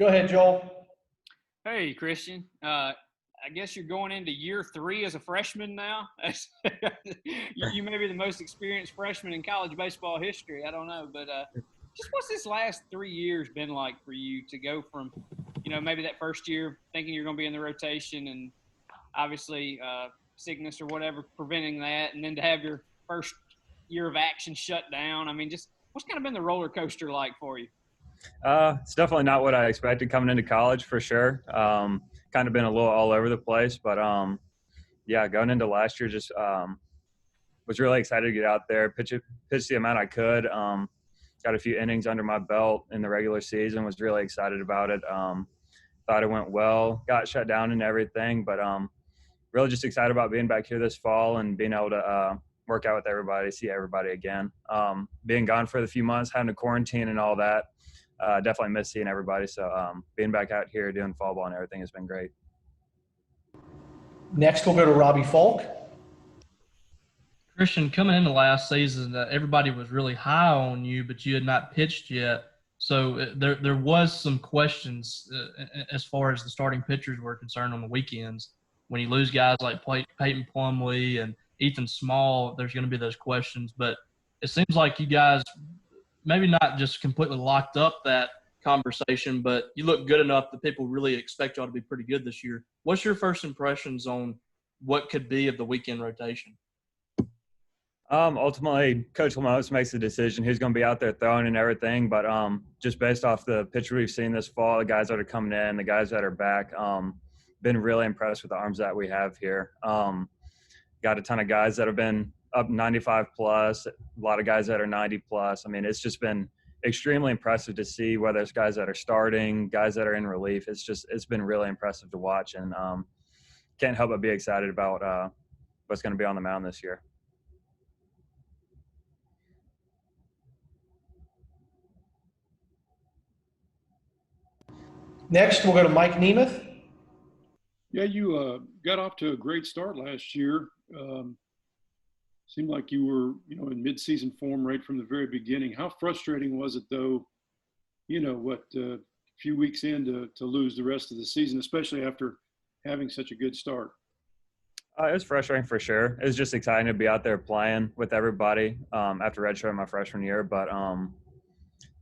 Go ahead, Joel. Hey, Christian. I guess you're going into year 3 as a freshman now. You may be the most experienced freshman in college baseball history. I don't know, but just what's this last 3 years been like for you to go from, maybe that first year thinking you're going to be in the rotation and obviously sickness or whatever preventing that, and then to have your first year of action shut down. I mean, just what's kind of been the roller coaster like for you? It's definitely not what I expected coming into college for sure. Kind of been a little all over the place, but yeah, going into last year, just was really excited to get out there, pitch the amount I could. Got a few innings under my belt in the regular season. Was really excited about it. Thought it went well. Got shut down and everything, but really just excited about being back here this fall and being able to work out with everybody, see everybody again. Being gone for the few months, having to quarantine and all that. Definitely miss seeing everybody. So being back out here doing fall ball and everything has been great. Next, we'll go to Robbie Falk. Christian, coming into last season, everybody was really high on you, but you had not pitched yet. So there was some questions as far as the starting pitchers were concerned on the weekends. When you lose guys like Peyton Plumlee and Ethan Small, there's going to be those questions. But it seems like you guys maybe not just completely locked up that conversation, but you look good enough that people really expect y'all to be pretty good this year. What's your first impressions on what could be of the weekend rotation? Ultimately, Coach Lemos makes the decision who's going to be out there throwing and everything. But just based off the pitcher we've seen this fall, the guys that are coming in, the guys that are back, been really impressed with the arms that we have here. Got a ton of guys that have been up 95 plus, a lot of guys that are 90 plus. I mean, it's just been extremely impressive to see, whether it's guys that are starting, guys that are in relief. It's been really impressive to watch, and can't help but be excited about what's going to be on the mound this year. Next, we'll go to Mike Nemeth. Yeah, you got off to a great start last year. Seemed like you were, in mid-season form right from the very beginning. How frustrating was it, though, a few weeks in to lose the rest of the season, especially after having such a good start? It was frustrating for sure. It was just exciting to be out there playing with everybody after redshirting my freshman year. But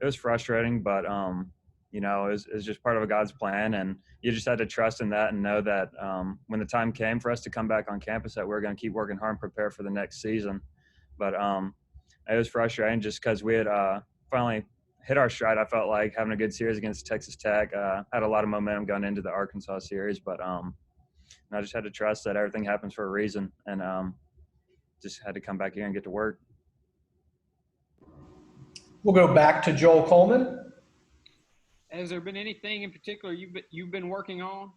it was frustrating, but it was just part of a God's plan, and you just had to trust in that and know that when the time came for us to come back on campus, that we are going to keep working hard and prepare for the next season. But it was frustrating just because we had finally hit our stride. I felt like having a good series against Texas Tech, had a lot of momentum going into the Arkansas series, but I just had to trust that everything happens for a reason, and just had to come back here and get to work. We'll go back to Joel Coleman. Has there been anything in particular you've been working on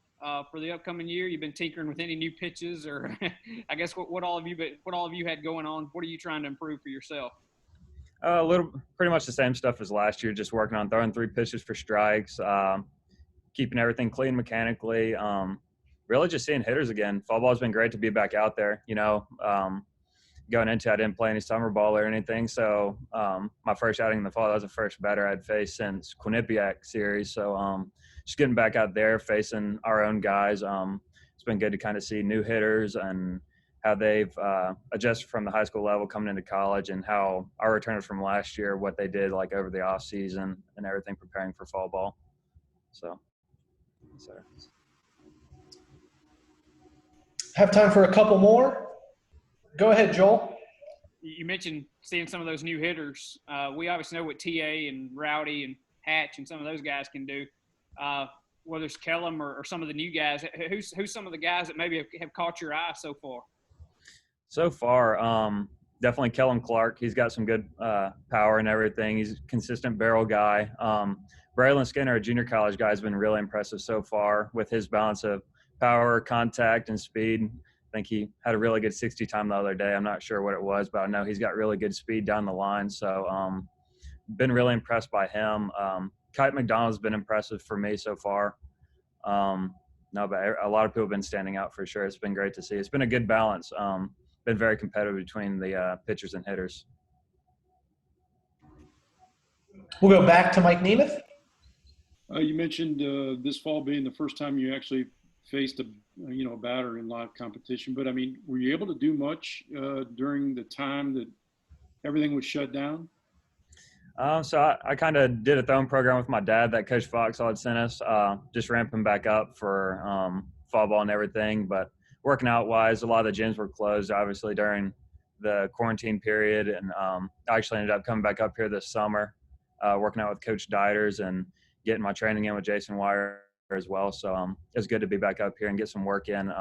for the upcoming year? You've been tinkering with any new pitches, or I guess what all of you had going on? What are you trying to improve for yourself? Pretty much the same stuff as last year. Just working on throwing 3 pitches for strikes, keeping everything clean mechanically. Really just seeing hitters again. Fall ball's been great to be back out there. Going into it, I didn't play any summer ball or anything. So my first outing in the fall, that was the first batter I'd faced since Quinnipiac series. So just getting back out there, facing our own guys. It's been good to kind of see new hitters and how they've adjusted from the high school level coming into college, and how our returners from last year, what they did like over the off season and everything preparing for fall ball. So. Have time for a couple more. Go ahead, Joel. You mentioned seeing some of those new hitters. We obviously know what TA and Rowdy and Hatch and some of those guys can do. Whether it's Kellum or some of the new guys, who's some of the guys that maybe have caught your eye so far? So far, definitely Kellum Clark. He's got some good power and everything. He's a consistent barrel guy. Braylon Skinner, a junior college guy, has been really impressive so far with his balance of power, contact, and speed. I think he had a really good 60 time the other day. I'm not sure what it was, but I know he's got really good speed down the line. So been really impressed by him. Kite McDonald's been impressive for me so far. But a lot of people have been standing out for sure. It's been great to see. It's been a good balance. Been very competitive between the pitchers and hitters. We'll go back to Mike Nemeth. You mentioned this fall being the first time you actually faced a batter in live competition. But I mean, were you able to do much during the time that everything was shut down? So I kind of did a throwing program with my dad that Coach Foxall had sent us, just ramping back up for fall ball and everything. But working out wise, a lot of the gyms were closed, obviously, during the quarantine period. And I actually ended up coming back up here this summer, working out with Coach Dieters and getting my training in with Jason Wire as well. So it was good to be back up here and get some work in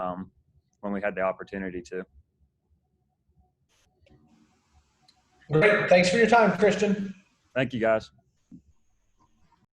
when we had the opportunity to. Great. Thanks for your time, Christian. Thank you, guys.